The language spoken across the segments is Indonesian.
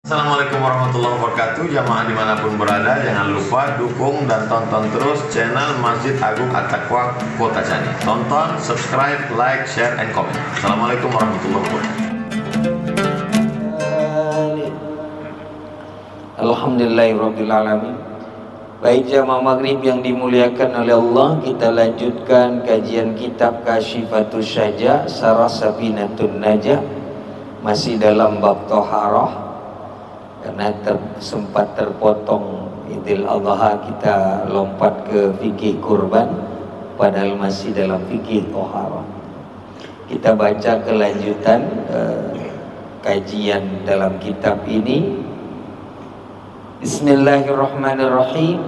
Assalamualaikum warahmatullahi wabarakatuh. Jamaah dimanapun berada, jangan lupa dukung dan tonton terus channel Masjid Agung At-Taqwa Kota Cani. Tonton, subscribe, like, share, and comment. Assalamualaikum warahmatullahi wabarakatuh. Alhamdulillahirrabbilalamin. Baik jamaah maghrib yang dimuliakan oleh Allah, kita lanjutkan kajian kitab Kasyifatus Syaja Sarah Sabinatun Najah, masih dalam bab Toharah. Karena sempat terpotong Idul Adha, kita lompat ke fikih kurban, padahal masih dalam fikih Toharah. Kita baca kelanjutan kajian dalam kitab ini. Bismillahirrahmanirrahim.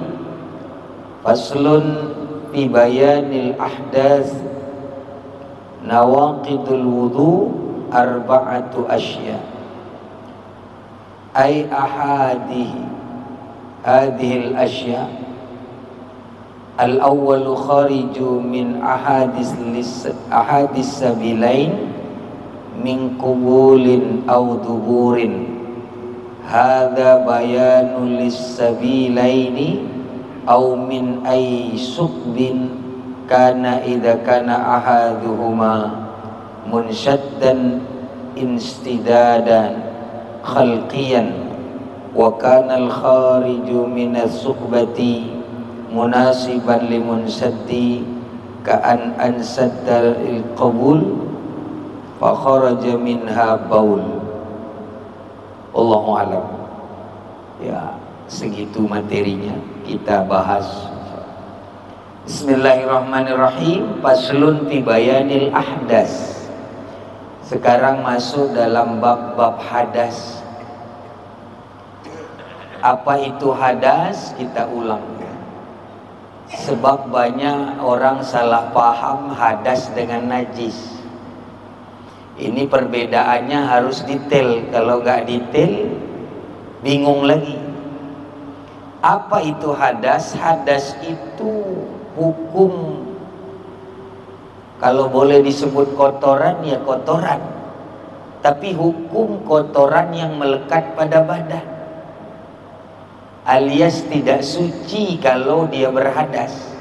Faslun fi bayanil ahdath nawaqidul wudu arba'atu asya ay hadhil asya. Al-awwalu khariju min ahadis sabilain min qubulin aw duburin. Hadha bayanu lis-sabilaini aw min ay suqbin kana idza kana ahaduhuma munshaddan instidadan khalqiyan wa kana al-khariju min as-suqbati munasiban limunsaddi ka'an ansadda al-qabul fa kharaja minha baul. Allahu a'lam. Ya, segitu materinya kita bahas. Bismillahirrahmanirrahim. Faslun fi bayanil ahdas. Sekarang masuk dalam bab-bab hadas. Apa itu hadas? Kita ulang. Sebab banyak orang salah paham hadas dengan najis. Ini perbedaannya harus detail. Kalau nggak detail, bingung lagi. Apa itu hadas? Hadas itu hukum. Kalau boleh disebut kotoran, ya kotoran. Tapi hukum kotoran yang melekat pada badan, alias tidak suci kalau dia berhadas.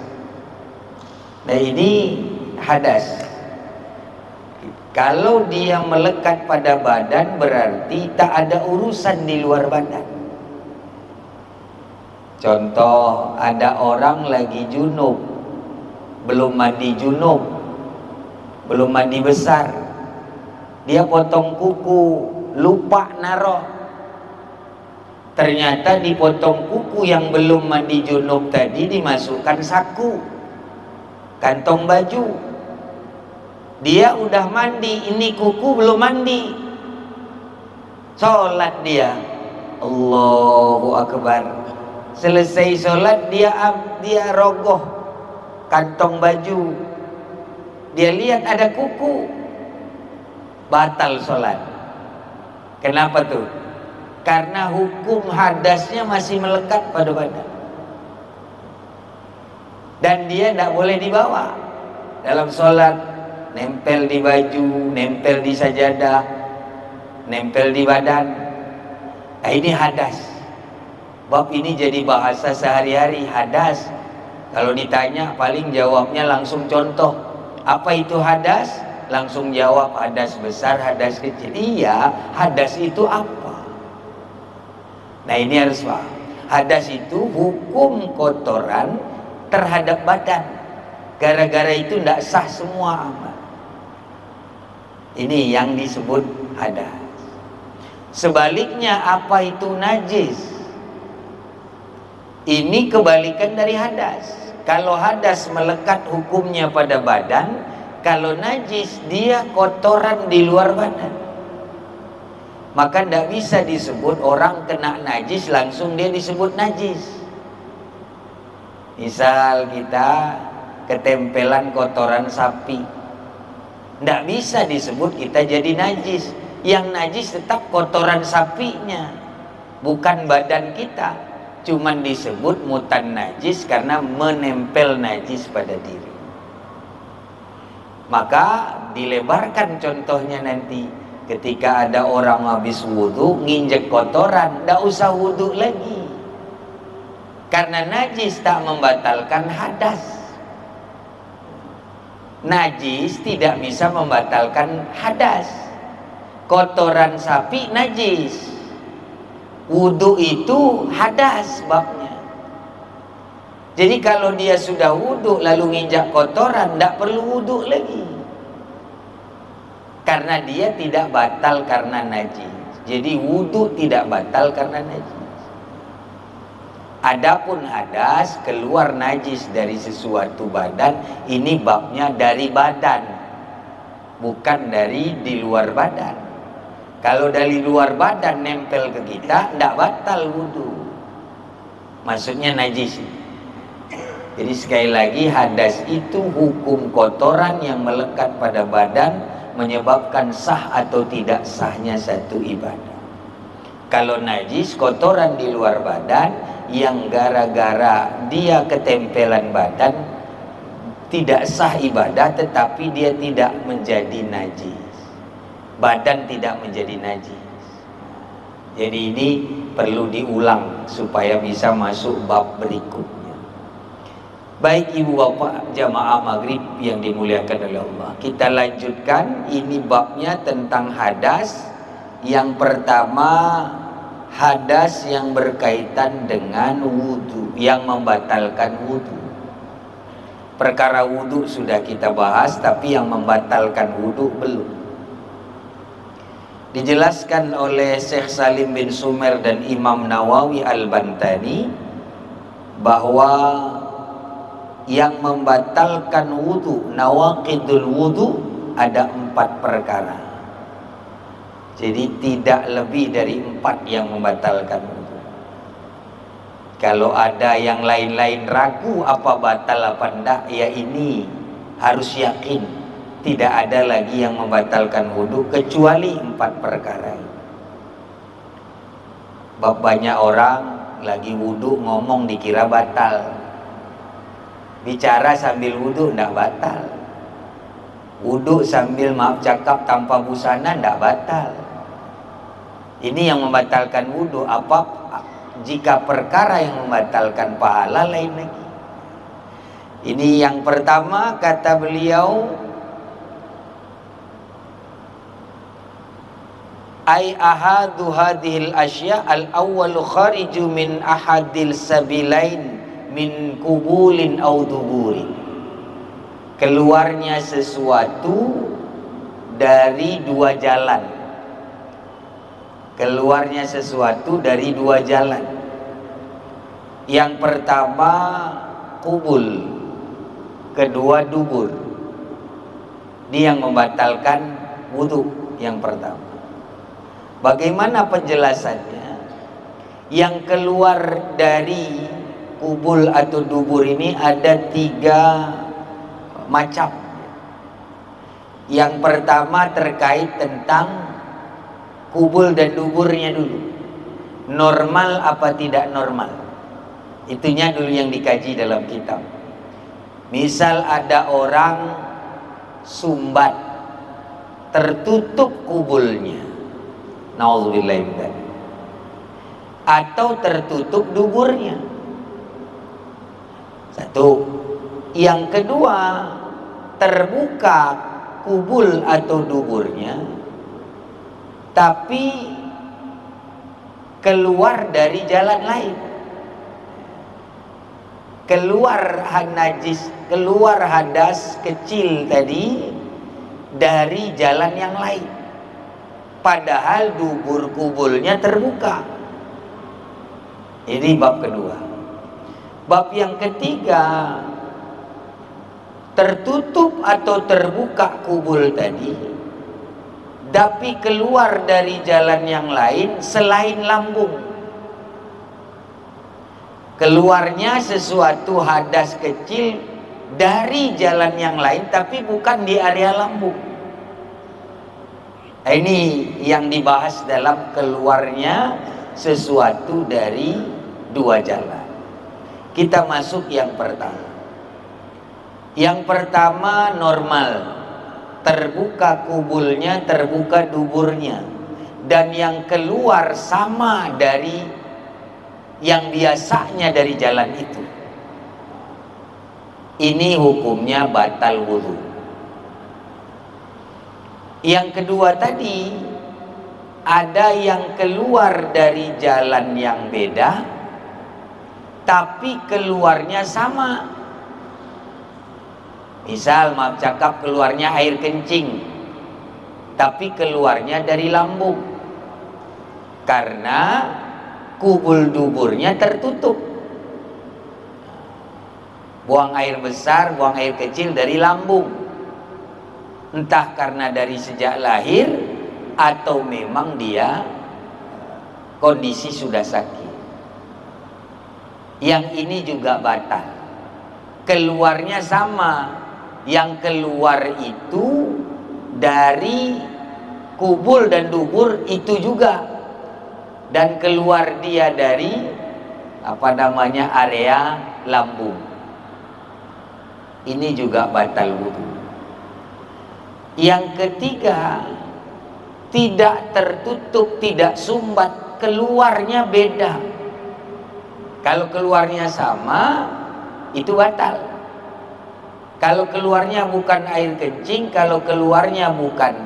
Nah, ini hadas. Kalau dia melekat pada badan, berarti tak ada urusan di luar badan. Contoh, ada orang lagi junub, belum mandi junub, belum mandi besar, dia potong kuku, lupa naruh. Ternyata dipotong kuku yang belum mandi junub tadi dimasukkan saku, kantong baju. Dia udah mandi, ini kuku belum mandi. Sholat dia, Allahu Akbar. Selesai sholat dia rogoh kantong baju. Dia lihat ada kuku, batal sholat. Kenapa tuh? Karena hukum hadasnya masih melekat pada badan, dan dia tidak boleh dibawa dalam sholat. Nempel di baju, nempel di sajadah, nempel di badan. Nah, ini hadas. Bab ini jadi bahasa sehari-hari, hadas. Kalau ditanya paling jawabnya langsung contoh. Apa itu hadas? Langsung jawab hadas besar, hadas kecil. Iya, hadas itu apa? Nah, ini harus paham. Hadas itu hukum kotoran terhadap badan. Gara-gara itu tidak sah semua amal. Ini yang disebut hadas. Sebaliknya, apa itu najis? Ini kebalikan dari hadas. Kalau hadas melekat hukumnya pada badan, kalau najis dia kotoran di luar badan. Maka tidak bisa disebut orang kena najis langsung dia disebut najis. Misal kita ketempelan kotoran sapi, tidak bisa disebut kita jadi najis. Yang najis tetap kotoran sapinya, bukan badan kita. Cuman disebut mutan najis karena menempel najis pada diri. Maka dilebarkan contohnya nanti. Ketika ada orang habis wudhu nginjek kotoran, tidak usah wudhu lagi, karena najis tak membatalkan hadas. Najis tidak bisa membatalkan hadas. Kotoran sapi najis, wudhu itu hadas babnya. Jadi kalau dia sudah wudhu lalu nginjak kotoran, tidak perlu wudhu lagi, karena dia tidak batal karena najis. Jadi wudhu tidak batal karena najis. Adapun hadas, keluar najis dari sesuatu badan, ini babnya dari badan, bukan dari di luar badan. Kalau dari luar badan nempel ke kita, tidak batal wudhu, maksudnya najis. Jadi sekali lagi, hadas itu hukum kotoran yang melekat pada badan, menyebabkan sah atau tidak sahnya satu ibadah. Kalau najis, kotoran di luar badan yang gara-gara dia ketempelan badan tidak sah ibadah, tetapi dia tidak menjadi najis. Badan tidak menjadi najis. Jadi ini perlu diulang supaya bisa masuk bab berikutnya. Baik ibu bapak jamaah maghrib yang dimuliakan oleh Allah, kita lanjutkan. Ini babnya tentang hadas. Yang pertama, hadas yang berkaitan dengan wudhu, yang membatalkan wudhu. Perkara wudhu sudah kita bahas, tapi yang membatalkan wudhu belum. Dijelaskan oleh Syekh Salim bin Sumer dan Imam Nawawi Al-Bantani bahwa yang membatalkan wudhu, nawaqidul wudhu, ada 4 perkara. Jadi tidak lebih dari 4 yang membatalkan wudhu. Kalau ada yang lain-lain ragu apa batal apa enggak, ya ini harus yakin tidak ada lagi yang membatalkan wudhu kecuali 4 perkara. Banyak orang lagi wudhu ngomong dikira batal. Bicara sambil wudhu tidak batal. Wudhu sambil maaf cakap tanpa busana tidak batal. Ini yang membatalkan wudhu. Apa jika perkara yang membatalkan pahala lain lagi? Ini yang pertama, kata beliau, ay ahadu hadhil asya al-awwalu khariju min ahadil sabilain min kubulin au duburin. Keluarnya sesuatu dari 2 jalan. Keluarnya sesuatu dari 2 jalan. Yang pertama kubul, kedua dubur. Ini yang membatalkan wudhu yang pertama. Bagaimana penjelasannya? Yang keluar dari kubul atau dubur ini ada 3 macam. Yang pertama terkait tentang kubul dan duburnya dulu. Normal apa tidak normal? Itunya dulu yang dikaji dalam kitab. Misal ada orang sumbat, tertutup kubulnya, naudzubillah, atau tertutup duburnya. Satu. Yang kedua, terbuka kubul atau duburnya, tapi keluar dari jalan lain. Keluar najis, keluar hadas kecil tadi dari jalan yang lain. Padahal dubur kubulnya terbuka. Ini bab kedua. Bab yang ketiga, tertutup atau terbuka kubul tadi, tapi keluar dari jalan yang lain selain lambung. Keluarnya sesuatu hadas kecil dari jalan yang lain, tapi bukan di area lambung. Ini yang dibahas dalam keluarnya sesuatu dari 2 jalan. Kita masuk yang pertama. Yang pertama normal. terbuka kubulnya, terbuka duburnya, dan yang keluar sama dari yang biasanya dari jalan itu, ini hukumnya batal wudu. Yang kedua tadi, ada yang keluar dari jalan yang beda tapi keluarnya sama. Misal maaf cakap, keluarnya air kencing tapi keluarnya dari lambung, karena kubul duburnya tertutup. Buang air besar, buang air kecil dari lambung, entah karena dari sejak lahir atau memang dia kondisi sudah sakit. Yang ini juga batal. Keluarnya sama, yang keluar itu dari kubul dan dubur itu juga, dan keluar dia dari area lambung. Ini juga batal wudu. Yang ketiga, tidak tertutup, tidak sumbat, keluarnya beda. Kalau keluarnya sama, itu batal. Kalau keluarnya bukan air kencing, kalau keluarnya bukan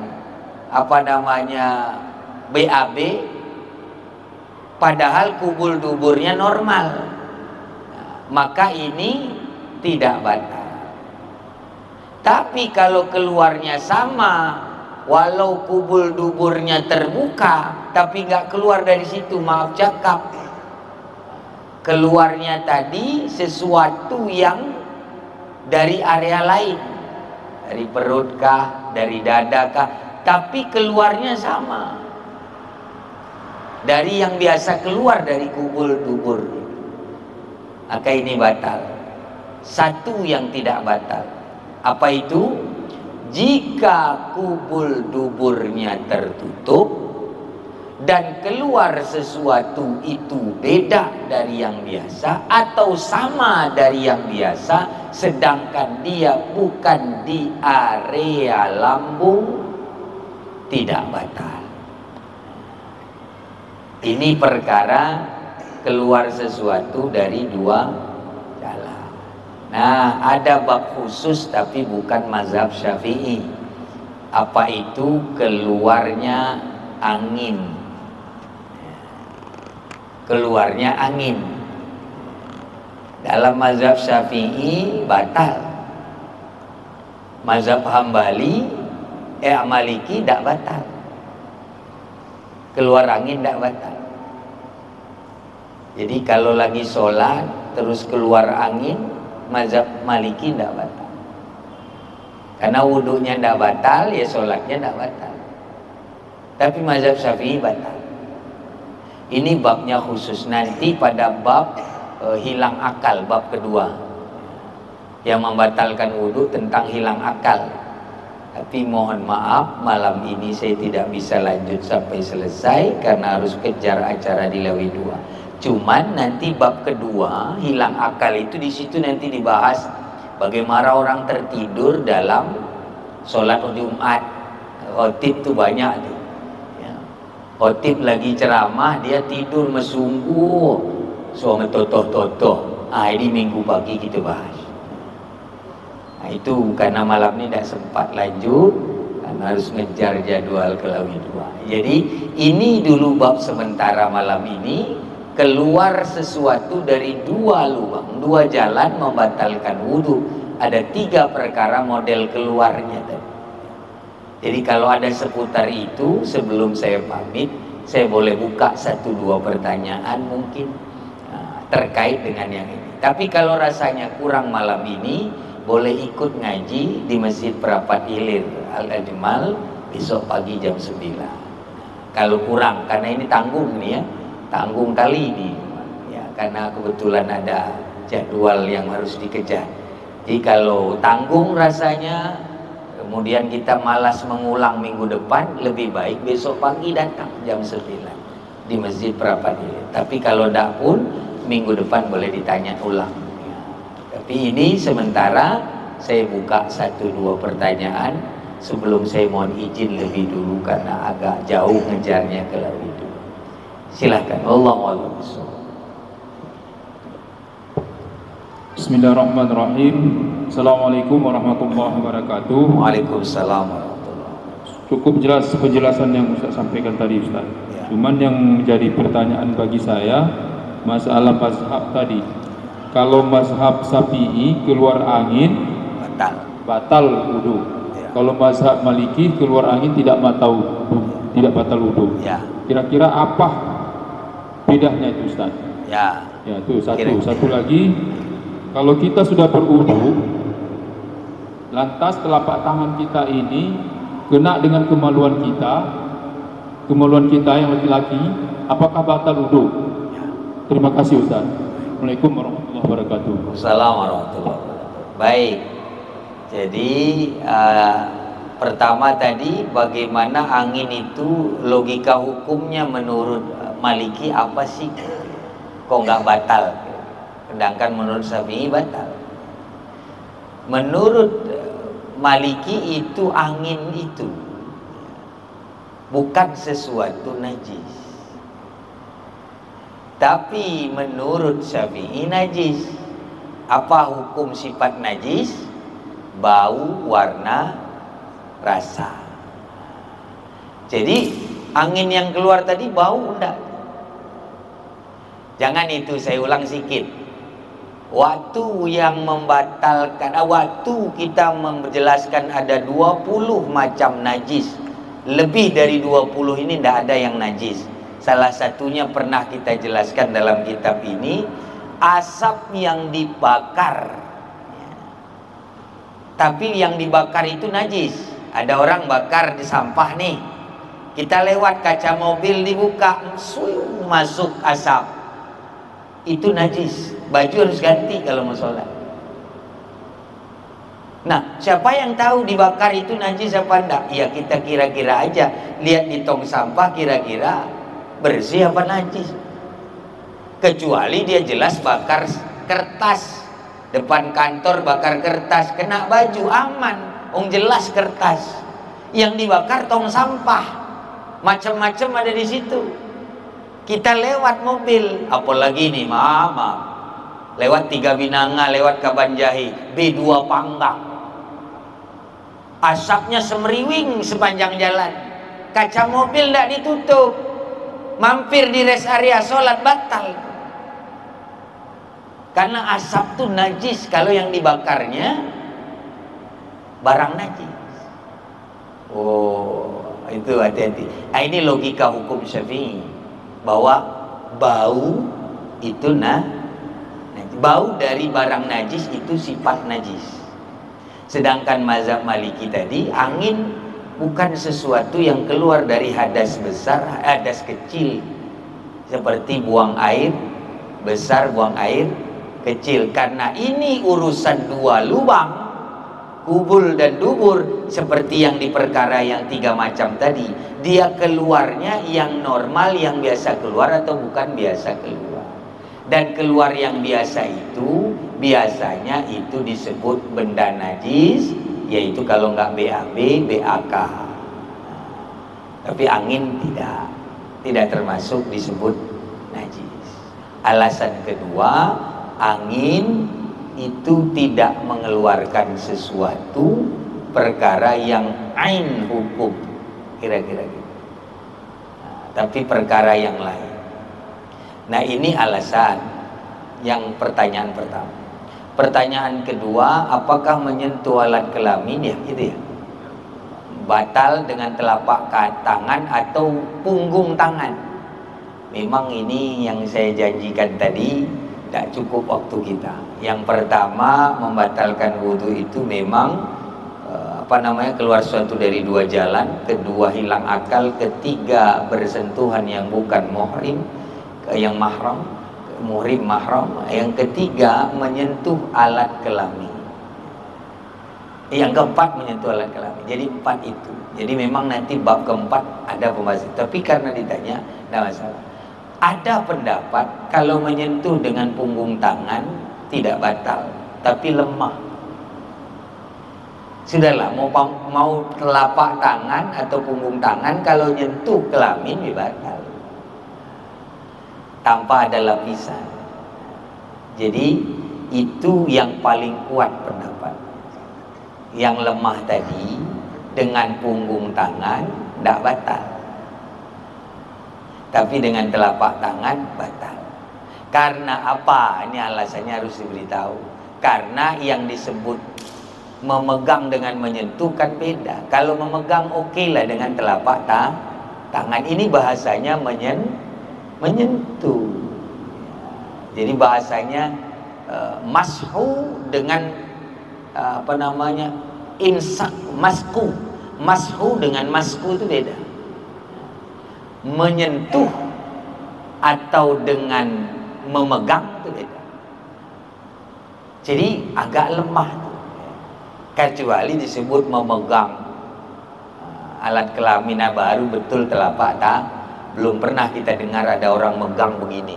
BAB, padahal kubul duburnya normal, maka ini tidak batal. Tapi kalau keluarnya sama, walau kubul duburnya terbuka, tapi nggak keluar dari situ, maaf cakap, keluarnya tadi sesuatu yang dari area lain, dari perut kah, dari dada kah, tapi keluarnya sama dari yang biasa keluar dari kubul dubur, maka ini batal. Satu yang tidak batal, apa itu? Jika kubul duburnya tertutup dan keluar sesuatu itu beda dari yang biasa atau sama dari yang biasa, sedangkan dia bukan di area lambung, tidak batal. Ini perkara keluar sesuatu dari dua jalan. Nah, ada bab khusus tapi bukan mazhab Syafi'i. Apa itu? Keluarnya angin. Keluarnya angin. Dalam mazhab Syafi'i batal. Mazhab Hambali, Maliki tidak batal. Keluar angin tidak batal. Jadi kalau lagi sholat terus keluar angin, mazhab Maliki tidak batal. Karena wudhunya tidak batal, ya sholatnya tidak batal. Tapi mazhab Syafi'i batal. Ini babnya khusus. Nanti pada bab hilang akal, bab kedua, yang membatalkan wudhu tentang hilang akal. Tapi mohon maaf, malam ini saya tidak bisa lanjut sampai selesai karena harus kejar acara di Lawi 2. Cuman nanti bab kedua, hilang akal itu di situ nanti dibahas bagaimana orang tertidur dalam sholat Jumat. Khotib tuh banyak tuh. Ya. Khotib lagi ceramah, dia tidur mesungguh, suami totoh-totoh. Ini minggu pagi kita bahas. Nah, itu karena malam ini tidak sempat lanjut karena harus ngejar jadwal ke Lawi 2. Jadi ini dulu bab sementara malam ini. Keluar sesuatu dari dua lubang, dua jalan membatalkan wudhu. Ada 3 perkara model keluarnya tadi. Jadi kalau ada seputar itu, sebelum saya pamit, saya boleh buka 1-2 pertanyaan mungkin terkait dengan yang ini. Tapi kalau rasanya kurang malam ini, boleh ikut ngaji di Masjid Perapat Hilir Al-Ajmal besok pagi jam 9. Kalau kurang, karena ini tanggung nih ya, tanggung kali ini ya, karena kebetulan ada jadwal yang harus dikejar. Jadi kalau tanggung rasanya, kemudian kita malas mengulang minggu depan, lebih baik besok pagi datang jam 9 di Masjid Perapat Hilir. Tapi kalau tidak pun minggu depan boleh ditanya ulang ya. Tapi ini sementara saya buka 1-2 pertanyaan. sebelum saya mohon izin lebih dulu karena agak jauh ngejarnya ke lebih dulu. Silahkan. Allahu a'lam. Bismillahirrahmanirrahim. Assalamualaikum warahmatullahi wabarakatuh. Waalaikumsalam warahmatullahi wabarakatuh. Cukup jelas penjelasan yang Ustaz sampaikan tadi, Ustaz. Ya. Cuman yang menjadi pertanyaan bagi saya masalah mazhab tadi. Kalau mazhab Syafi'i keluar angin batal wudu. Ya. Kalau mazhab Maliki keluar angin tidak batal wudu. Ya. Kira-kira apa bedanya itu, Ustaz? Ya. Ya, itu satu. Kira-kira. Satu lagi, kalau kita sudah berwudu, lantas telapak tangan kita ini kena dengan kemaluan kita yang laki-laki, apakah batal wudu? Terima kasih, Ustaz. Assalamualaikum warahmatullahi wabarakatuh. Assalamualaikum warahmatullahi wabarakatuh. Baik. Jadi pertama tadi bagaimana angin itu logika hukumnya menurut Maliki apa sih? Kok nggak batal? Sedangkan menurut Syafi'i batal. Menurut Maliki itu angin itu bukan sesuatu najis. Tapi menurut Syafi'i najis. Apa hukum sifat najis? Bau, warna, rasa. Jadi angin yang keluar tadi bau enggak? Jangan itu, saya ulang sedikit. Waktu yang membatalkan, waktu kita menjelaskan ada 20 macam najis. Lebih dari 20 ini tidak ada yang najis. Salah satunya pernah kita jelaskan dalam kitab ini, asap yang dibakar. Tapi yang dibakar itu najis. Ada orang bakar di sampah nih. Kita lewat kaca mobil dibuka, masuk asap. Itu najis. Baju harus ganti kalau mau sholat. Nah, siapa yang tahu dibakar itu najis apa enggak? Ya kita kira-kira aja. Lihat di tong sampah kira-kira bersih apa najis. Kecuali dia jelas bakar kertas. Depan kantor bakar kertas, kena baju aman. Jelas kertas. Yang dibakar tong sampah. Macam-macam ada di situ. Kita lewat mobil, apalagi nih, maaf. Lewat Tiga Binanga, lewat Kabanjahi, B2 Panggang. Asapnya semeriwing sepanjang jalan. Kaca mobil tidak ditutup. Mampir di rest area sholat batal. Karena asap itu najis. Kalau yang dibakarnya barang najis. Oh, itu hati-hati. Nah, ini logika hukum Syafi'i. Bahwa bau itu bau dari barang najis itu sifat najis. Sedangkan mazhab Maliki tadi, angin bukan sesuatu yang keluar dari hadas besar, hadas kecil. Seperti buang air besar, buang air kecil. Karena ini urusan dua lubang, kubul dan dubur, seperti yang di perkara yang 3 macam tadi. Dia keluarnya yang normal, yang biasa keluar atau bukan biasa keluar. Dan keluar yang biasa itu biasanya itu disebut benda najis, yaitu kalau nggak BAB, BAK. Tapi angin tidak termasuk disebut najis. Alasan kedua, angin itu tidak mengeluarkan sesuatu perkara yang ain hukum, kira-kira gitu. Tapi perkara yang lain. Nah, ini alasan yang pertanyaan pertama. Pertanyaan kedua, apakah menyentuh alat kelamin? Ya, gitu ya. Batal dengan telapak tangan atau punggung tangan. Memang ini yang saya janjikan tadi, tidak cukup waktu kita. Yang pertama, membatalkan wudhu itu memang keluar suatu dari 2 jalan. Kedua, hilang akal. Ketiga, bersentuhan yang bukan muhrim, yang mahram, muhrim mahram. Yang ketiga, menyentuh alat kelamin. Yang keempat, menyentuh alat kelamin. Jadi 4 itu. Jadi memang nanti bab keempat ada pembahasan. Tapi karena ditanya, tidak masalah. Ada pendapat kalau menyentuh dengan punggung tangan tidak batal, tapi lemah. Sudahlah, mau telapak tangan atau punggung tangan, kalau nyentuh kelamin batal tanpa ada lapisan. Jadi itu yang paling kuat pendapat. Yang lemah tadi dengan punggung tangan tidak batal, tapi dengan telapak tangan batal. Karena apa? Ini alasannya harus diberitahu. Karena yang disebut memegang dengan menyentuh kan beda. Kalau memegang oke lah dengan telapak tangan. Ini bahasanya menyentuh. Jadi bahasanya mashu dengan imsak, mashu dengan masku itu beda. Menyentuh atau dengan memegang itu beda. Jadi agak lemah, kecuali disebut memegang alat kelamin baru betul telapak tangan. Belum pernah kita dengar ada orang megang begini,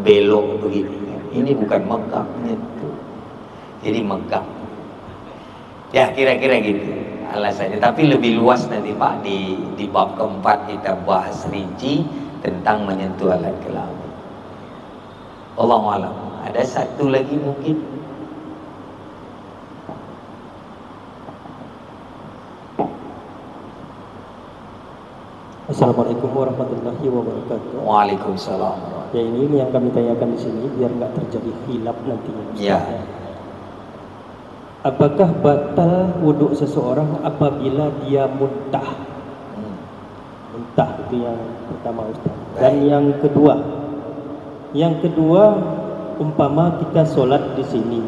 belok begini. Ini bukan megang, menyentuh. Jadi megang. Ya kira-kira gitu alasannya. Tapi lebih luas nanti Pak di bab keempat kita bahas rinci tentang menyentuh alat kelamin. Allahu a'lam. Ada satu lagi mungkin. Assalamualaikum warahmatullahi wabarakatuh. Waalaikumsalam. Ya ini yang kami tanyakan di sini biar nggak terjadi khilaf nantinya. Ya. Apakah batal wudhu seseorang apabila dia muntah? Muntah itu yang pertama Ustaz. Dan yang kedua, umpama kita sholat di sini,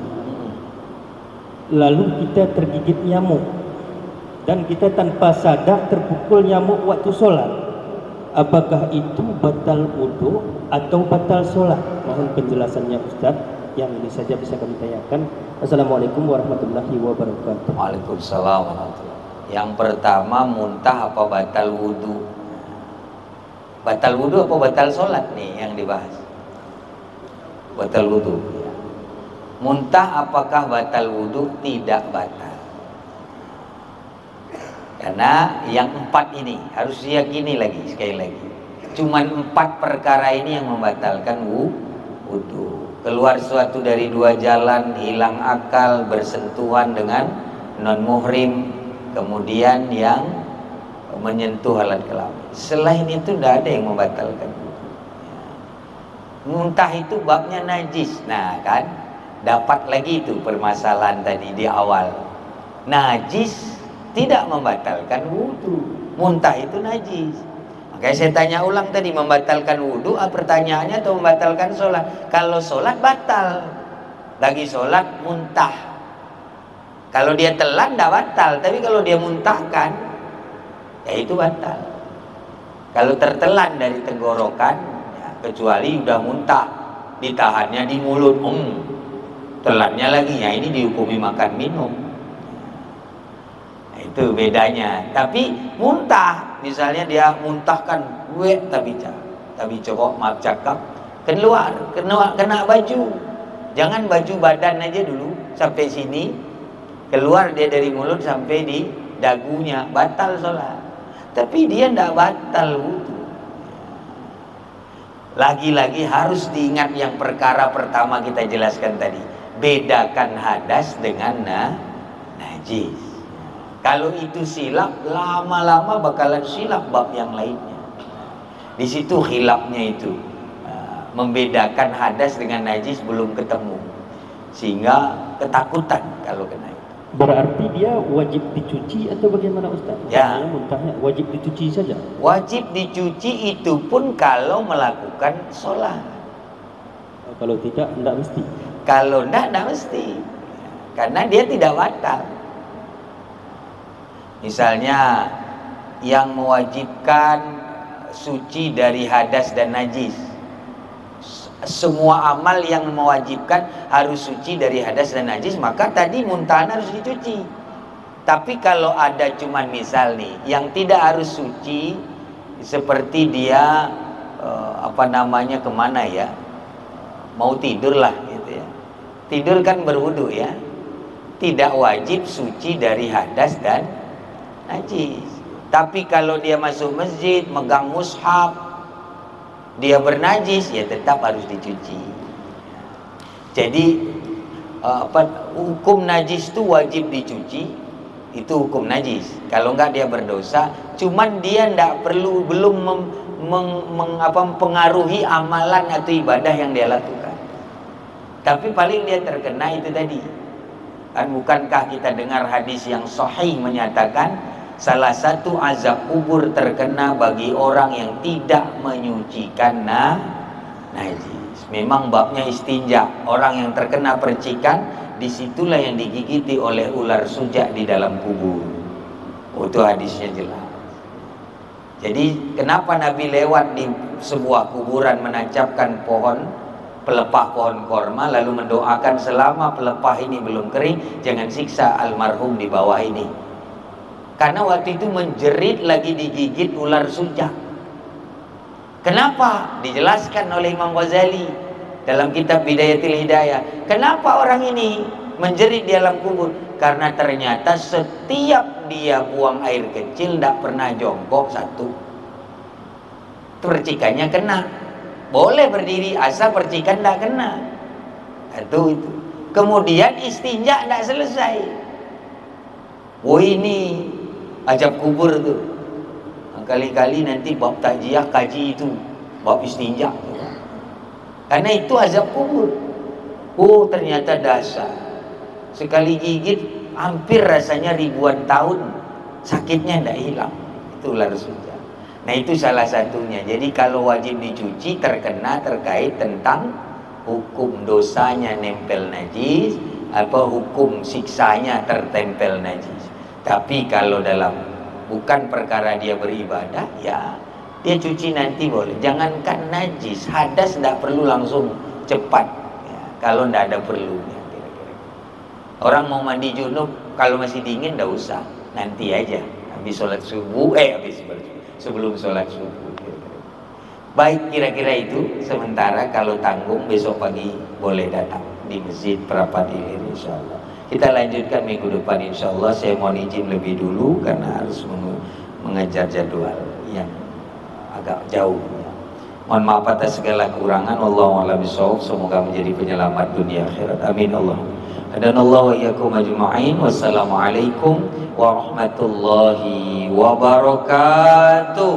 lalu kita tergigit nyamuk, dan kita tanpa sadar terpukul nyamuk waktu sholat. Apakah itu batal wudhu atau batal sholat? Mohon penjelasannya Ustaz. Yang ini saja bisa kami tanyakan. Assalamualaikum warahmatullahi wabarakatuh. Waalaikumsalam warahmatullahi wabarakatuh. Yang pertama, muntah apa batal wudhu? Batal wudhu apa batal sholat nih yang dibahas? Batal wudhu. Muntah apakah batal wudhu? Tidak batal. Karena yang empat ini harus diyakini lagi, sekali lagi. Cuman 4 perkara ini yang membatalkan wudhu. Keluar suatu dari 2 jalan, hilang akal, bersentuhan dengan non muhrim, kemudian yang menyentuh alat kelamin. Selain itu tidak ada yang membatalkan wudhu. Muntah itu babnya najis. Nah kan, dapat lagi itu permasalahan tadi di awal. Najis tidak membatalkan wudhu. Muntah itu najis. Makanya saya tanya ulang tadi, membatalkan wudhu pertanyaannya atau membatalkan sholat? Kalau sholat batal. Lagi sholat muntah. Kalau dia telan tidak batal. Tapi kalau dia muntahkan, ya itu batal. Kalau tertelan dari tenggorokan, ya, kecuali udah muntah, ditahannya di mulut, telannya lagi, ya ini dihukumi makan minum. Itu bedanya. Tapi muntah, misalnya dia muntahkan tapi cokok maaf cakap, kena baju. Jangan baju badan aja dulu sampai sini, keluar dia dari mulut sampai di dagunya, batal sholat. Tapi dia tidak batal wudhu. Lagi-lagi harus diingat yang perkara pertama kita jelaskan tadi, bedakan hadas dengan najis. Kalau itu silap, lama-lama bakalan silap bab yang lainnya. Di situ khilafnya itu, membedakan hadas dengan najis belum ketemu, sehingga ketakutan kalau kena itu. Berarti dia wajib dicuci atau bagaimana Ustaz? Ya. Muntahnya wajib dicuci saja. Wajib dicuci itu pun kalau melakukan sholat. Kalau tidak mesti. Kalau tidak mesti, karena dia tidak batal. Misalnya yang mewajibkan suci dari hadas dan najis, semua amal yang mewajibkan harus suci dari hadas dan najis, maka tadi muntahan harus dicuci. Tapi kalau ada cuman misal nih yang tidak harus suci, seperti dia kemana ya, mau tidur lah gitu ya, tidur kan berwudu ya, tidak wajib suci dari hadas dan najis. Tapi kalau dia masuk masjid, megang mushaf, dia bernajis, ya tetap harus dicuci. Jadi hukum najis itu wajib dicuci, itu hukum najis. Kalau enggak dia berdosa. Cuman dia belum mempengaruhi amalan atau ibadah yang dia lakukan. Tapi paling dia terkena itu tadi. Kan bukankah kita dengar hadis yang sahih menyatakan salah satu azab kubur terkena bagi orang yang tidak menyucikan najis. Memang babnya istinja. Orang yang terkena percikan, disitulah yang digigiti oleh ular sujak di dalam kubur. Itu hadisnya jelas. Jadi kenapa Nabi lewat di sebuah kuburan menancapkan pelepah pohon korma, lalu mendoakan selama pelepah ini belum kering, jangan siksa almarhum di bawah ini. Karena waktu itu menjerit lagi digigit ular sujak. Kenapa? Dijelaskan oleh Imam Ghazali dalam kitab Bidayatul Hidayah. Kenapa orang ini menjerit di dalam kubur? Karena ternyata setiap dia buang air kecil tidak pernah jongkok satu, percikannya kena. Boleh berdiri asal percikan tidak kena. Itu. Kemudian istinja tidak selesai. Oh ini ajab kubur tuh. Kali-kali nanti bab takjiah kaji itu bab istinja. Karena itu azab kubur. Oh ternyata dasar. Sekali gigit hampir rasanya ribuan tahun sakitnya tidak hilang. Itu ular sujak. Nah itu salah satunya. Jadi kalau wajib dicuci terkait tentang hukum dosanya nempel najis, apa hukum siksanya tertempel najis. Tapi kalau dalam bukan perkara dia beribadah, ya dia cuci nanti boleh. Jangankan najis, hadas tidak perlu langsung cepat ya, kalau tidak ada perlunya. Orang mau mandi junub kalau masih dingin tidak usah, nanti aja habis sholat subuh, sebelum sholat subuh. Baik, kira-kira itu sementara. Kalau tanggung besok pagi boleh datang di Masjid Prapadilir insyaallah. Kita lanjutkan minggu depan insyaallah. Saya mohon izin lebih dulu karena harus mengejar jadwal yang agak jauh. Mohon maaf atas segala kekurangan. Wallahu a'lam bishawab. Semoga menjadi penyelamat dunia akhirat. Amin Allah. Hadanallahu wa iyyakum ajma'in. Wassalamualaikum warahmatullahi wabarakatuh.